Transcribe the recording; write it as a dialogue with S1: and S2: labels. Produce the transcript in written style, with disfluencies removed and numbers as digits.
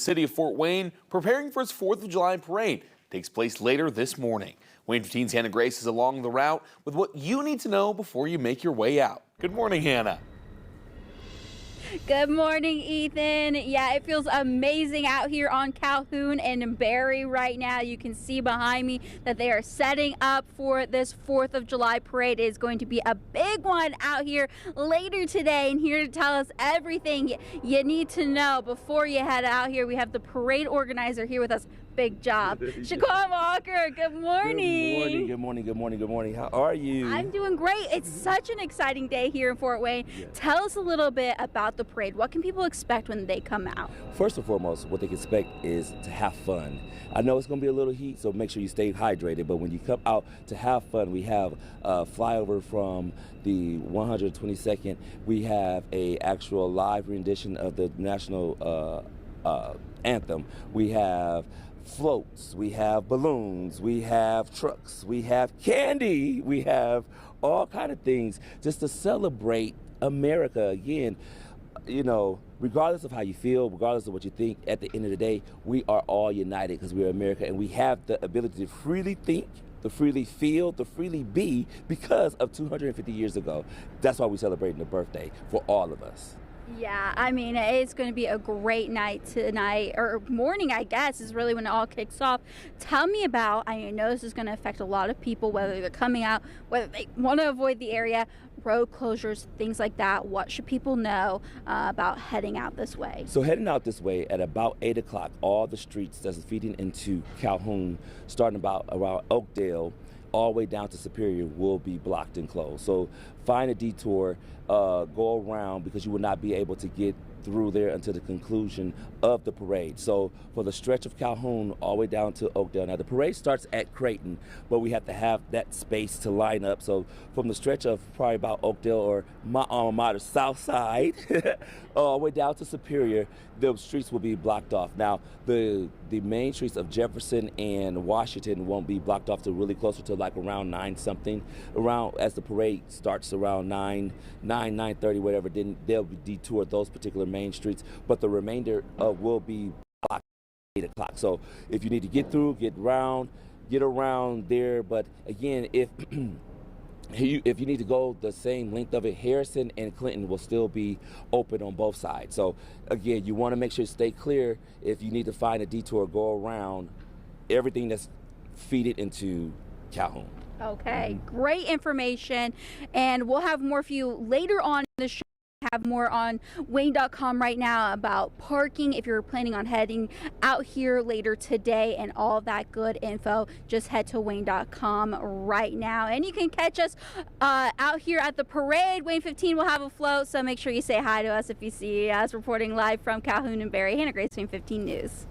S1: city of Fort Wayne preparing for its 4th of July parade. It takes place later this morning. WANE 15's Hannah Grace is along the route with what you need to know before you make your way out. Good morning, Hannah.
S2: Good morning, Ethan. Yeah, it feels amazing out here on Calhoun and Berry right now. You can see behind me that they are setting up for this 4th of July parade. It is going to be a big one out here later today. And here to tell us everything you need to know before you head out here, we have the parade organizer here with us. Big job. Shaquan Walker, good morning.
S3: Good morning. How are you?
S2: I'm doing great. It's such an exciting day here in Fort Wayne. Yeah. Tell us a little bit about the parade. What can people expect when they come out?
S3: First and foremost, what they can expect is to have fun. I know it's going to be a little heat, so make sure you stay hydrated. But when you come out to have fun, we have a flyover from the 122nd. We have a actual live rendition of the national anthem. We have floats, we have balloons, we have trucks, we have candy, we have all kind of things just to celebrate America. Again, you know, regardless of how you feel, regardless of what you think, at the end of the day, we are all united because we're America, and we have the ability to freely think, to freely feel, to freely be because of 250 years ago. That's why we're celebrating the birthday for all of us.
S2: Yeah, I mean, it's going to be a great night tonight, or morning, I guess, is really when it all kicks off. Tell me about, I know this is going to affect a lot of people, whether they're coming out, whether they want to avoid the area, road closures, things like that. What should people know about heading out this way?
S3: So heading out this way at about 8 o'clock, all the streets that's feeding into Calhoun, starting about around Oakdale, all the way down to Superior, will be blocked and closed. So find a detour, go around, because you will not be able to get through there until the conclusion of the parade. So for the stretch of Calhoun all the way down to Oakdale. Now the parade starts at Creighton, but we have to have that space to line up. So from the stretch of probably about Oakdale, or my alma mater, South Side, all the way down to Superior, the streets will be blocked off. Now the main streets of Jefferson and Washington won't be blocked off till really closer to like around 9 something. Around as the parade starts around 9:30, whatever, then they'll be detoured those particular main streets, but the remainder will be blocked at 8 o'clock. So if you need to get through, get around there. But again, if if you need to go the same length of it, Harrison and Clinton will still be open on both sides. So again, you want to make sure you stay clear. If you need to find a detour, go around everything that's feeded into Calhoun.
S2: Okay, great information, and we'll have more for you later on in the show. Have more on WANE.com right now about parking if you're planning on heading out here later today, and all that good info. Just head to WANE.com right now, and you can catch us out here at the parade. WANE 15 will have a float, so make sure you say hi to us if you see us reporting live from Calhoun and Berry. Hannah Grace, WANE 15 News.